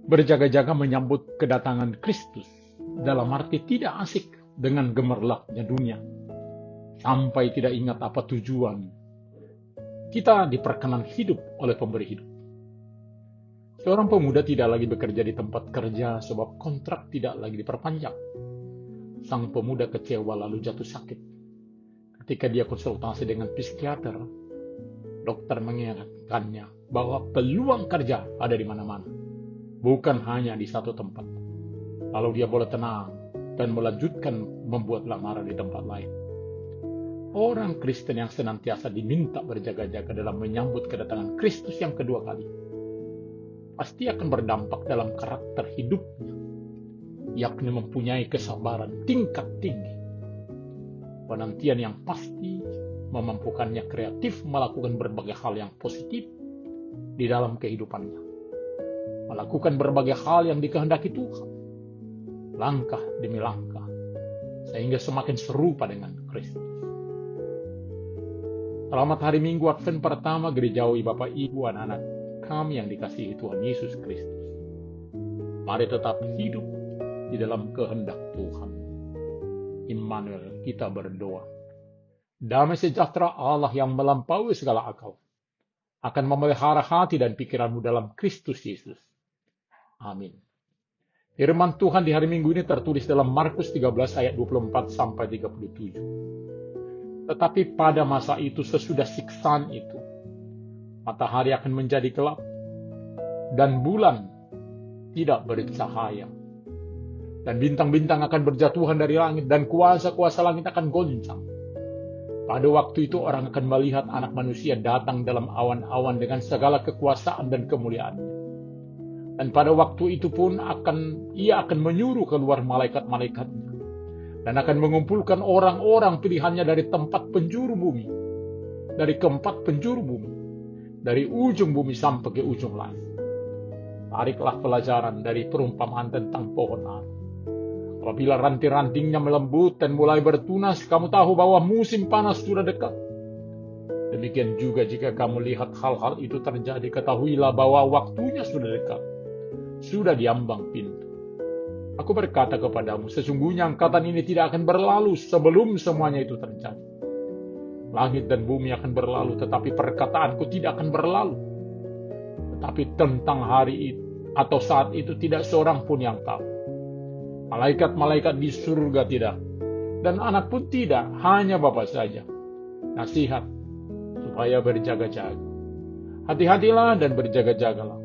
Berjaga-jaga menyambut kedatangan Kristus dalam arti tidak asik dengan gemerlapnya dunia, sampai tidak ingat apa tujuan. Kita diperkenan hidup oleh pemberi hidup. Seorang pemuda tidak lagi bekerja di tempat kerja sebab kontrak tidak lagi diperpanjang. Sang pemuda kecewa lalu jatuh sakit. Ketika dia konsultasi dengan psikiater, dokter mengingatkannya bahwa peluang kerja ada di mana-mana, bukan hanya di satu tempat. Lalu dia boleh tenang dan melanjutkan membuat lamaran di tempat lain. Orang Kristen yang senantiasa diminta berjaga-jaga dalam menyambut kedatangan Kristus yang kedua kali, pasti akan berdampak dalam karakter hidupnya, yakni mempunyai kesabaran tingkat tinggi. Penantian yang pasti memampukannya kreatif melakukan berbagai hal yang positif di dalam kehidupannya. Melakukan berbagai hal yang dikehendaki Tuhan, langkah demi langkah, sehingga semakin serupa dengan Kristus. Selamat hari Minggu Advent pertama gerejawi Bapak Ibu anak-anak kami yang dikasihi Tuhan Yesus Kristus. Mari tetap hidup di dalam kehendak Tuhan. Immanuel, kita berdoa. Damai sejahtera Allah yang melampaui segala akal akan memelihara hati dan pikiranmu dalam Kristus Yesus. Amin. Firman Tuhan di hari Minggu ini tertulis dalam Markus 13 ayat 24 sampai 37. Tetapi pada masa itu sesudah siksaan itu, matahari akan menjadi gelap dan bulan tidak bercahaya. Dan bintang-bintang akan berjatuhan dari langit dan kuasa-kuasa langit akan goncang. Pada waktu itu orang akan melihat Anak Manusia datang dalam awan-awan dengan segala kekuasaan dan kemuliaannya. Dan pada waktu itu pun ia akan menyuruh keluar malaikat-malaikatnya dan akan mengumpulkan orang-orang pilihannya dari tempat penjuru bumi, dari keempat penjuru bumi, dari ujung bumi sampai ke ujung langit. Tariklah pelajaran dari perumpamaan tentang pohon ara. Apabila ranting-rantingnya melembut dan mulai bertunas, kamu tahu bahwa musim panas sudah dekat. Demikian juga jika kamu lihat hal-hal itu terjadi, ketahuilah bahwa waktunya sudah dekat, sudah diambang pintu. Aku berkata kepadamu, sesungguhnya angkatan ini tidak akan berlalu sebelum semuanya itu terjadi. Langit dan bumi akan berlalu, tetapi perkataanku tidak akan berlalu. Tetapi tentang hari itu atau saat itu tidak seorang pun yang tahu. Malaikat-malaikat di surga tidak, dan anak pun tidak, hanya Bapa saja. Nasihat, supaya berjaga-jaga. Hati-hatilah dan berjaga-jagalah.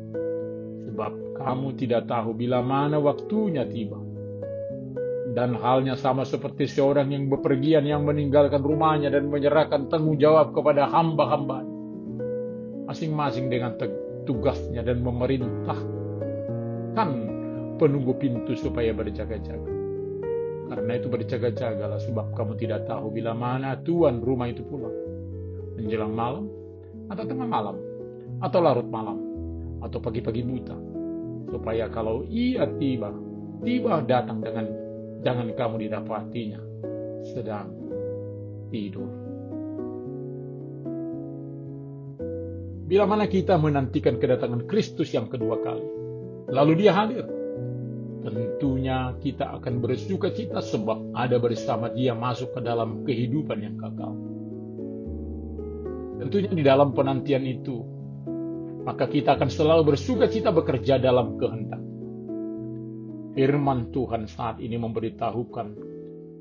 Sebab kamu tidak tahu bila mana waktunya tiba. Dan halnya sama seperti seorang yang bepergian yang meninggalkan rumahnya dan menyerahkan tanggung jawab kepada hamba-hambanya, masing-masing dengan tugasnya, dan memerintahkan penunggu pintu supaya berjaga-jaga. Karena itu berjaga-jagalah, sebab kamu tidak tahu bila mana tuan rumah itu pulang, menjelang malam, atau tengah malam, atau larut malam, atau pagi-pagi buta, supaya kalau ia tiba datang dengan jangan kamu didapatinya sedang tidur. Bila mana kita menantikan kedatangan Kristus yang kedua kali, lalu dia hadir, tentunya kita akan bersuka cita sebab ada bersama dia masuk ke dalam kehidupan yang kekal. Tentunya di dalam penantian itu, maka kita akan selalu bersuka cita bekerja dalam kehendak. Firman Tuhan saat ini memberitahukan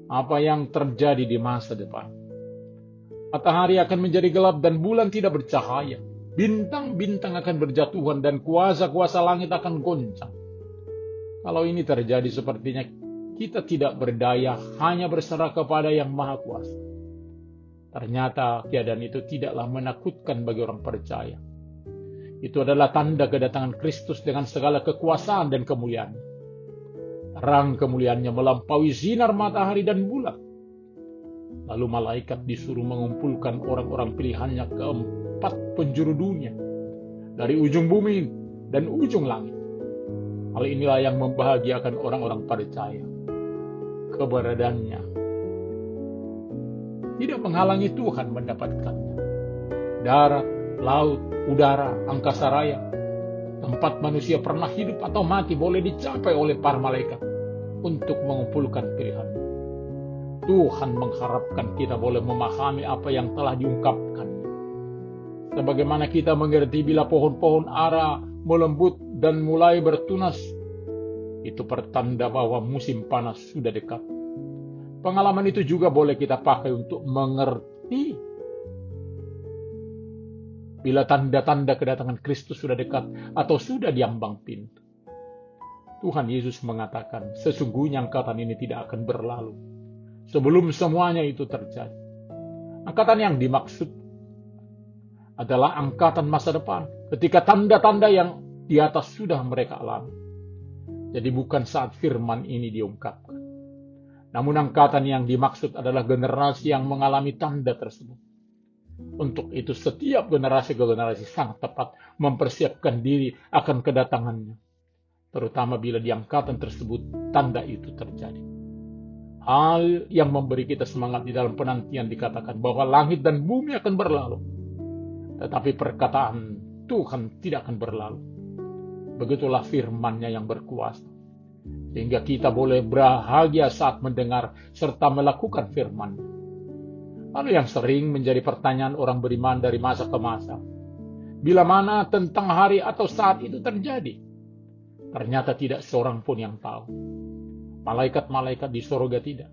apa yang terjadi di masa depan. Matahari akan menjadi gelap dan bulan tidak bercahaya. Bintang-bintang akan berjatuhan dan kuasa-kuasa langit akan goncang. Kalau ini terjadi, sepertinya kita tidak berdaya, hanya berserah kepada Yang Maha Kuasa. Ternyata keadaan itu tidaklah menakutkan bagi orang percaya. Itu adalah tanda kedatangan Kristus dengan segala kekuasaan dan kemuliaannya. Terang kemuliaannya melampaui sinar matahari dan bulan. Lalu malaikat disuruh mengumpulkan orang-orang pilihannya ke empat penjuru dunia, dari ujung bumi dan ujung langit. Hal inilah yang membahagiakan orang-orang percaya. Keberadaannya tidak menghalangi Tuhan mendapatkannya. Darat, laut, udara, angkasa raya, Tempat manusia pernah hidup atau mati boleh dicapai oleh para malaikat untuk mengumpulkan pilihan. Tuhan mengharapkan kita boleh memahami apa yang telah diungkapkan. Sebagaimana kita mengerti bila pohon-pohon ara melembut dan mulai bertunas, itu pertanda bahwa musim panas sudah dekat. Pengalaman itu juga boleh kita pakai untuk mengerti bila tanda-tanda kedatangan Kristus sudah dekat atau sudah diambang pintu. Tuhan Yesus mengatakan, sesungguhnya angkatan ini tidak akan berlalu sebelum semuanya itu terjadi. Angkatan yang dimaksud adalah angkatan masa depan, ketika tanda-tanda yang di atas sudah mereka alami. Jadi bukan saat firman ini diungkapkan. Namun angkatan yang dimaksud adalah generasi yang mengalami tanda tersebut. Untuk itu setiap generasi ke generasi sangat tepat mempersiapkan diri akan kedatangannya. Terutama bila di angkatan tersebut tanda itu terjadi. Hal yang memberi kita semangat di dalam penantian dikatakan bahwa langit dan bumi akan berlalu. Tetapi perkataan Tuhan tidak akan berlalu. Begitulah firman-Nya yang berkuasa. Sehingga kita boleh bahagia saat mendengar serta melakukan firman-Nya. Lalu yang sering menjadi pertanyaan orang beriman dari masa ke masa. Bila mana tentang hari atau saat itu terjadi? Ternyata tidak seorang pun yang tahu. Malaikat-malaikat di sorga tidak.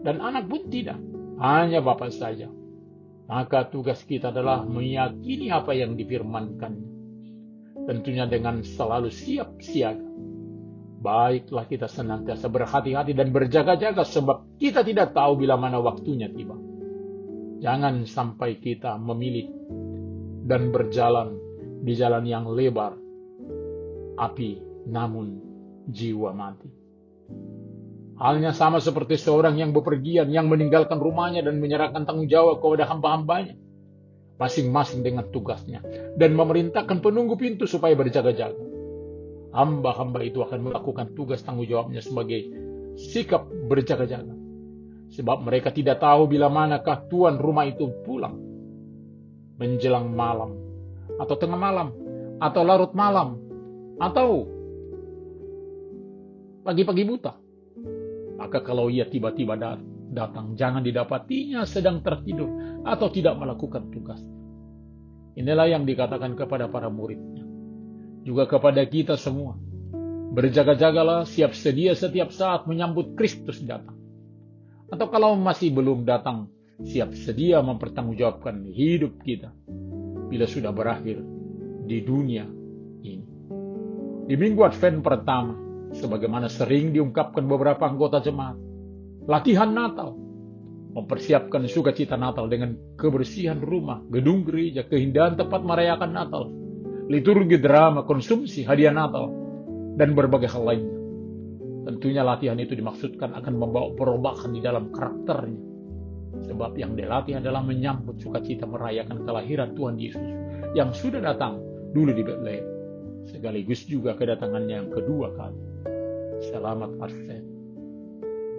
Dan anak pun tidak. Hanya Bapa saja. Maka tugas kita adalah meyakini apa yang difirmankannya. Tentunya dengan selalu siap siaga. Baiklah kita senantiasa berhati-hati dan berjaga-jaga sebab kita tidak tahu bila mana waktunya tiba. Jangan sampai kita memilih dan berjalan di jalan yang lebar, api namun jiwa mati. Halnya sama seperti seorang yang bepergian, yang meninggalkan rumahnya dan menyerahkan tanggung jawab kepada hamba-hambanya, masing-masing dengan tugasnya, dan memerintahkan penunggu pintu supaya berjaga-jaga. Hamba-hamba itu akan melakukan tugas tanggung jawabnya sebagai sikap berjaga-jaga. Sebab mereka tidak tahu bila manakah tuan rumah itu pulang. Menjelang malam, atau tengah malam, atau larut malam, atau pagi-pagi buta. Maka kalau ia tiba-tiba datang, jangan didapatinya sedang tertidur atau tidak melakukan tugas. Inilah yang dikatakan kepada para muridnya. Juga kepada kita semua. Berjaga-jagalah, siap sedia setiap saat menyambut Kristus datang. Atau kalau masih belum datang, siap sedia mempertanggungjawabkan hidup kita bila sudah berakhir di dunia ini. Di minggu Advent pertama, sebagaimana sering diungkapkan beberapa anggota jemaat, latihan Natal, mempersiapkan sukacita Natal dengan kebersihan rumah, gedung gereja, keindahan tempat merayakan Natal, liturgi drama, konsumsi hadiah Natal, dan berbagai hal lainnya. Tentunya latihan itu dimaksudkan akan membawa perubahan di dalam karakternya. Sebab yang dilatih adalah menyambut sukacita merayakan kelahiran Tuhan Yesus yang sudah datang dulu di Betlehem. Sekaligus juga kedatangannya yang kedua kali. Selamat Advent.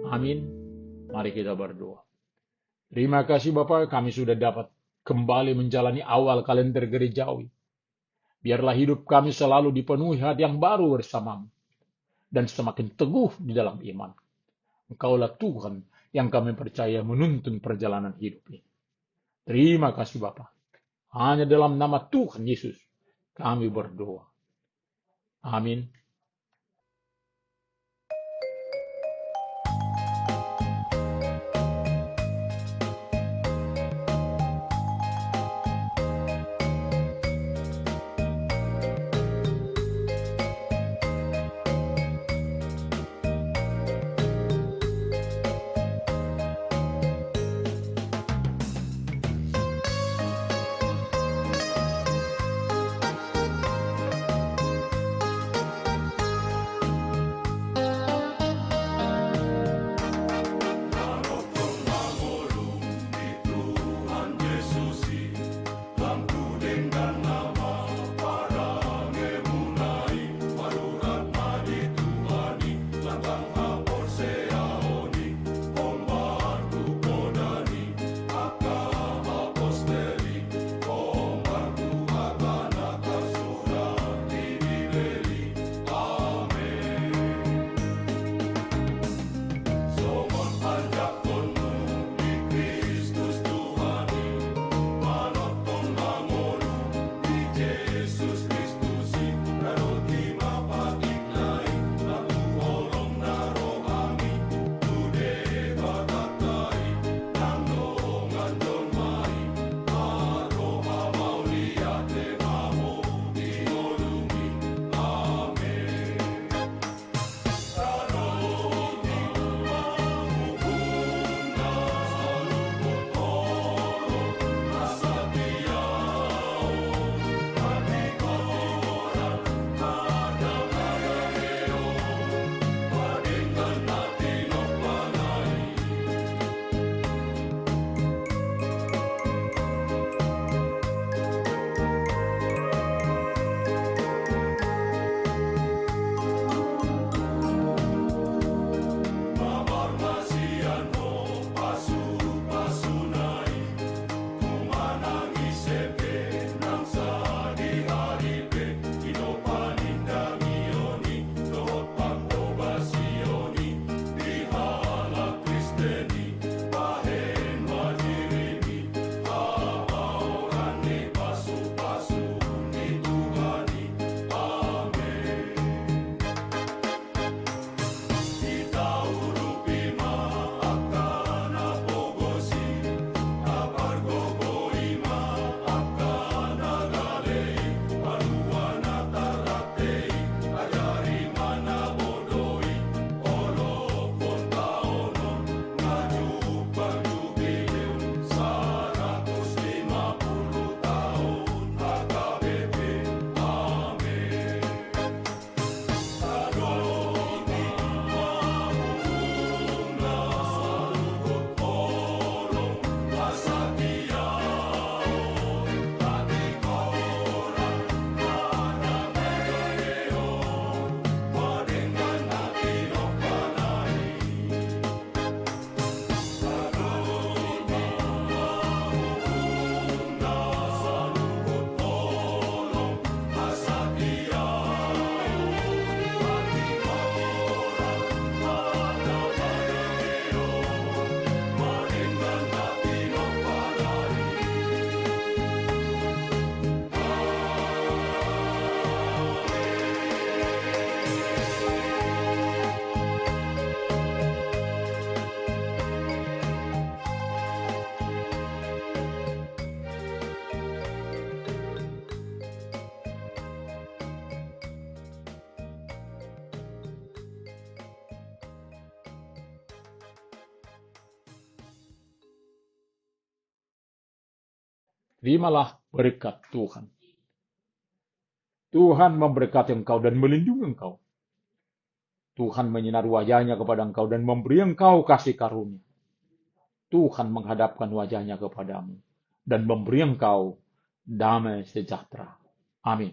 Amin. Mari kita berdoa. Terima kasih Bapak, kami sudah dapat kembali menjalani awal kalender gerejawi. Biarlah hidup kami selalu dipenuhi hati yang baru bersamamu. Dan semakin teguh di dalam iman. Engkaulah Tuhan yang kami percaya menuntun perjalanan hidup ini. Terima kasih Bapa. Hanya dalam nama Tuhan Yesus kami berdoa. Amin. Terimalah berkat Tuhan. Tuhan memberkati engkau dan melindungi engkau. Tuhan menyinari wajahnya kepada engkau dan memberi engkau kasih karunia. Tuhan menghadapkan wajahnya kepadamu dan memberi engkau damai sejahtera. Amin.